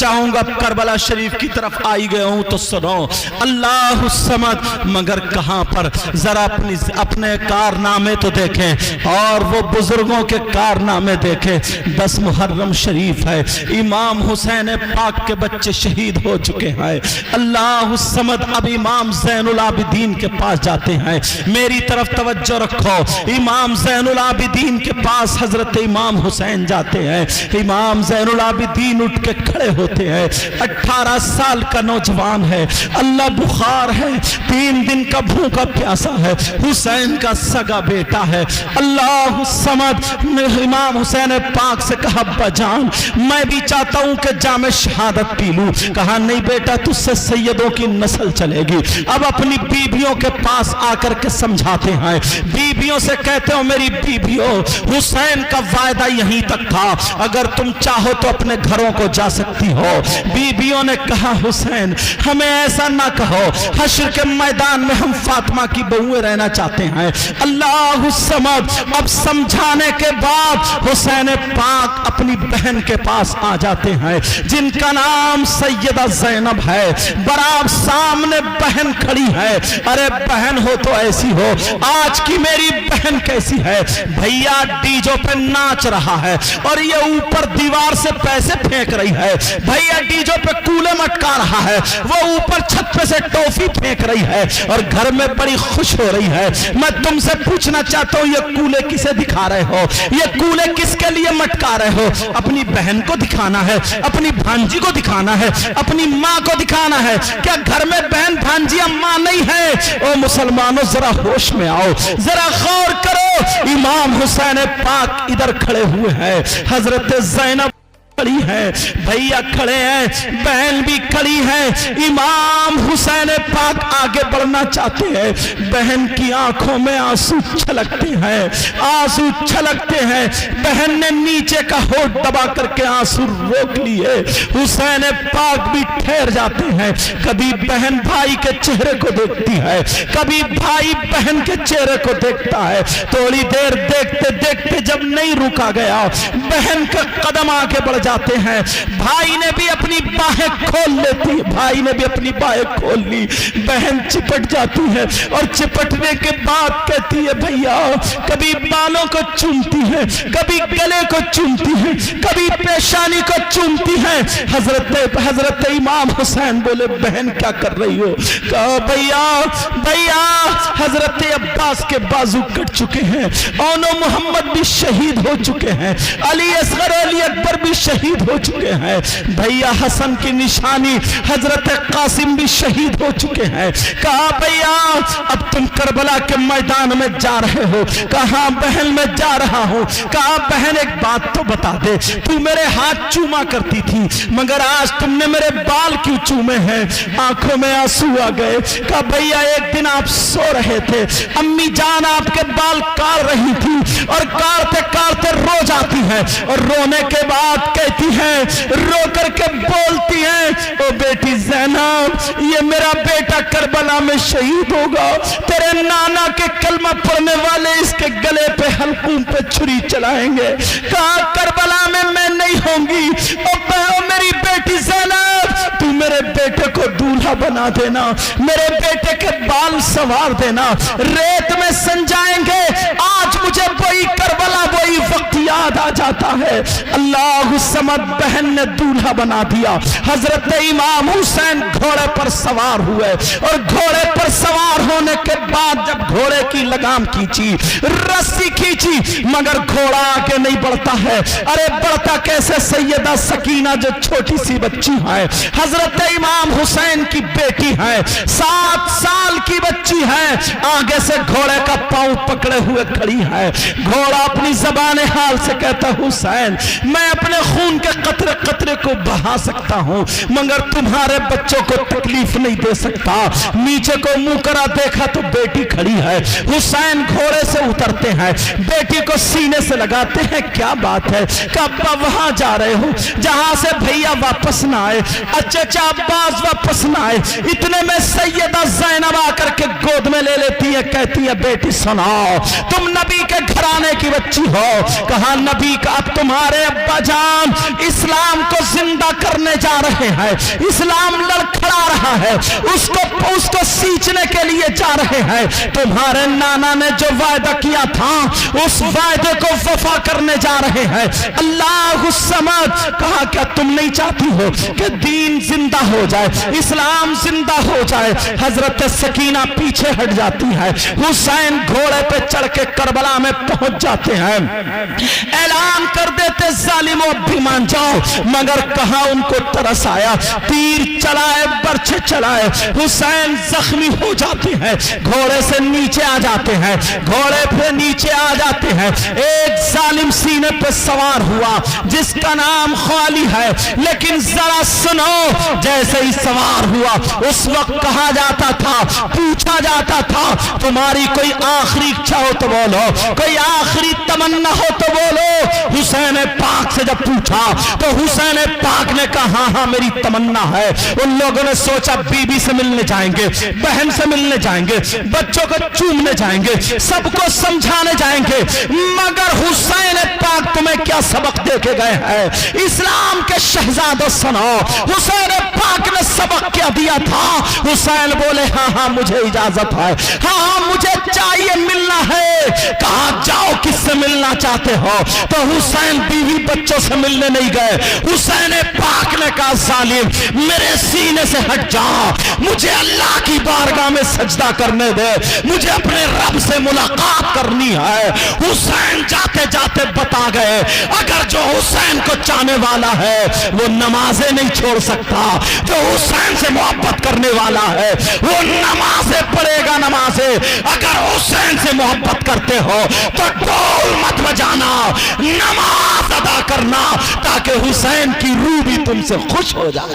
चाहूंगा करबला शरीफ की तरफ आई गया हूं तो सुनो। अल्लाह समद, मगर कहां पर? जरा अपने कारनामे तो देखें और वो बुजुर्गों के कारनामे देखें। 10 मुहर्रम शरीफ है, इमाम हुसैन पाक के बच्चे शहीद हो चुके हैं। अल्लाह समद, अब इमाम ज़ैनुल आबिदीन के पास जाते हैं। मेरी तरफ तवज्जो रखो, इमाम ज़ैनुल आबिदीन के पास हजरत इमाम हुसैन जाते हैं। इमाम ज़ैनुल आबिदीन उठ के खड़े होते हैं। 18 साल का नौजवान है, अल्लाह बुखार है, 3 दिन का भूखा प्यासा है, हुसैन का सगा बेटा है। अल्लाह समद, इमाम हुसैन पाक से कहा बजान मैं भी चाहता हूं कि जामे शहादत पी लूं। कहा नहीं बेटा, तुझसे सैयदों की नस्ल चलेगी। अब अपनी बीबियों के पास आकर के समझाते हैं, बीबियों से कहते हो मेरी बीबियों, हुसैन का वायदा यहीं तक था, अगर तुम चाहो तो अपने घरों को जा सकती हो। बीबियों ने कहा हुसैन हमें ऐसा ना कहो, हश्र के मैदान में हम फातिमा की बहुएं रहना चाहते हैं। अल्लाह समद, अब समझाने के बाद हुसैन पाक अपनी बहन के पास आ जाते हैं जिनका नाम सैयदा ज़ैनब है। बराबर सामने बहन खड़ी है। अरे बहन हो तो ऐसी हो, आज की मेरी बहन कैसी है? भैया डीजो पे नाच रहा है और ये ऊपर दीवार से पैसे फेंक रही है। भैया डीजो पे कूले मटका रहा है, वो ऊपर छत पे से टॉफी फेंक रही है और घर में बड़ी खुश हो रही है। मैं तुमसे पूछना चाहता हूँ, ये कूले किसे दिखा रहे हो? ये कूले किसके लिए मटका रहे हो? अपनी बहन को दिखाना है, अपनी भांजी को दिखाना है, अपनी माँ को दिखाना है? क्या घर में बहन भांजियां माँ नहीं है? ओ मुसलमानों जरा होश में आओ, जरा गौर करो। इमाम हुसैन पाक इधर खड़े हुए हैं, हजरत ज़ैनब खड़ी है, भैया खड़े हैं, बहन भी खड़ी है। इमाम हुसैन पाक आगे बढ़ना चाहते हैं, बहन की आंखों में आंसू छलकते हैं, आंसू छलकते हैं। बहन ने नीचे का होठ दबा करके आंसू रोक लिए। हुसैन पाक भी ठहर जाते हैं। कभी बहन भाई के चेहरे को देखती है, कभी भाई बहन के चेहरे को देखता है। थोड़ी देर देखते देखते जब नहीं रुका गया, बहन का कदम आगे बढ़ जाते हैं। भाई ने भी अपनी बाहें खोल लेती, भाई ने भी अपनी बाहें खोल ली। बहन चिपट जाती है और चिपटने के बाद कहती है भैया, कभी बालों को चूमती है, कभी गले को चूमती है, कभी पेशानी को चूमती है। हजरत इमाम हुसैन बोले बहन क्या कर रही हो? कहा भैया भैया, हजरत अब्बास के बाजू कट चुके हैं, औनो मोहम्मद भी शहीद हो चुके हैं, अली असगर अली अकबर भी शहीद हो चुके हैं, भैया हसन की निशानी हजरत कासिम भी शहीद हो चुके हैं। कहा भैया अब तुम करबला के मैदान में जा रहे हो? कहा बहन मैं जा रहा हूं। कहा बहन एक बात तो बता दे, तू मेरे हाथ चूमा करती थी मगर आज तुमने मेरे बाल क्यों चूमे हैं? आंखों में आंसू आ गए। कहा भैया एक दिन आप सो रहे थे, अम्मी जान आपके बाल काट रही थी और काटते काटते रो जाती है और रोने के बाद कहती है, रो करके बोलती है, ओ बेटी ज़ैनब ये मेरा बेटा करबला में शहीद होगा, तेरे नाना के कलमा पढ़ने वाले इसके गले पे हल्कूम पे छुरी चलाएंगे। कहा करबला में मैं नहीं होंगी। ओ मेरी बेटी ज़ैनब तू मेरे बेटे को दूल्हा बना देना, मेरे बेटे के बाल संवार देना, रेत में संजाएंगे। आज मुझे वही करबला वही वक्त याद आ जाता है। अल्लाह समद, बहन ने दूल्हा बना दिया। हजरत इमाम हुसैन घोड़े पर सवार हुए और घोड़े पर सवार होने के बाद जब घोड़े की लगाम खींची, रस्सी खींची, मगर घोड़ा आगे नहीं बढ़ता है। अरे बढ़ता कैसे? सैयदा सकीना जो छोटी सी बच्ची है, हजरत इमाम हुसैन की बेटी है, 7 साल की बच्ची है, आगे से घोड़े का पांव पकड़े हुए खड़ी है। घोड़ा अपनी ज़बान हाल से कहता हुसैन मैं अपने खून के कतरे कतरे को बहा सकता हूं मगर तुम्हारे बच्चों को तकलीफ नहीं दे सकता। नीचे को मुंह करा देखा तो बेटी खड़ी है। हुसैन घोड़े से उतरते हैं, बेटी को सीने से लगाते हैं। क्या बात है? कब वहां जा रहे हो जहां से भैया वापस ना आए? अच्छा अब्बास واپس نہ آئے۔ اتنے میں سیدہ زینب آ کر کے گود میں لے لیتی ہے، کہتی ہے بیٹی سناؤ، تم نبی کے گھرانے کی بچی ہو۔ کہا نبی کا اب تمہارے ابا جان اسلام کو زندہ کرنے جا رہے ہیں، اسلام لڑکھڑا رہا ہے، اس کو سینچنے کے لیے جا رہے ہیں۔ تمہارے نانا نے جو وعدہ کیا تھا اس وعدے کو وفا کرنے جا رہے ہیں۔ اللہ الصمد، کہا کیا تم نہیں چاہتی ہو کہ دین زندہ ہو جائے، اسلام زندہ ہو جائے؟ حضرت سکینہ پیچھے ہٹ جاتی ہے، حسین گھوڑے پہ چڑھ کے کربلا میں پہنچ جاتے ہیں، اعلان کر دیتے ظالموں اب بھی مان جاؤ، مگر کہاں ان کو ترس آیا، تیر چلائے برچھے چلائے، حسین زخمی ہو جاتے ہیں، گھوڑے سے نیچے آ جاتے ہیں، گھوڑے پہ نیچے آ جاتے ہیں۔ ایک ظالم سینے پہ سوار ہوا جس کا نام خالی ہے، لیکن ذرا سنو، جیسے ہی سوار ہوا اس وقت کہا جاتا تھا، پوچھا جاتا تھا تمہاری کوئی آخری اچھا ہو تو بولو، کوئی آخری تمنا ہو تو بولو۔ حسین پاک سے جب پوچھا تو حسین پاک نے کہا ہاں ہاں میری تمنا ہے۔ ان لوگوں نے سوچا بی بی سے ملنے جائیں گے، بہن سے ملنے جائیں گے، بچوں کو چومنے جائیں گے، سب کو سمجھانے جائیں گے، مگر حسین پاک تمہیں کیا سبق دے کے گئے ہیں؟ اسلام کے شہزادوں سنو، حسین پاک نے سبق کیا دیا تھا؟ حسین بولے ہاں ہاں مجھے اجازت ہے، ہاں ہاں مجھے چاہیے ملنا ہے۔ کہا جاؤ کس سے ملنا چاہتے ہو؟ تو حسین بیوی بچوں سے ملنے نہیں گئے، حسین پاک نے کہا ظالم میرے سینے سے ہٹ جا، مجھے اللہ کی بارگاہ میں سجدہ کرنے دے، مجھے اپنے رب سے ملاقات کرنی ہے۔ حسین جاتے جاتے بتا گئے اگر جو حسین کو چاہنے والا ہے وہ نمازیں نہیں چھوڑ سکتا، جو حسین سے محبت کرنے والا ہے وہ نمازیں پڑھے گا، نمازیں۔ اگر حسین سے محبت کرتے ہو تو ڈھول مت بجانا، نماز ادا کرنا، تاکہ حسین کی روح بھی تم سے خوش ہو جائے۔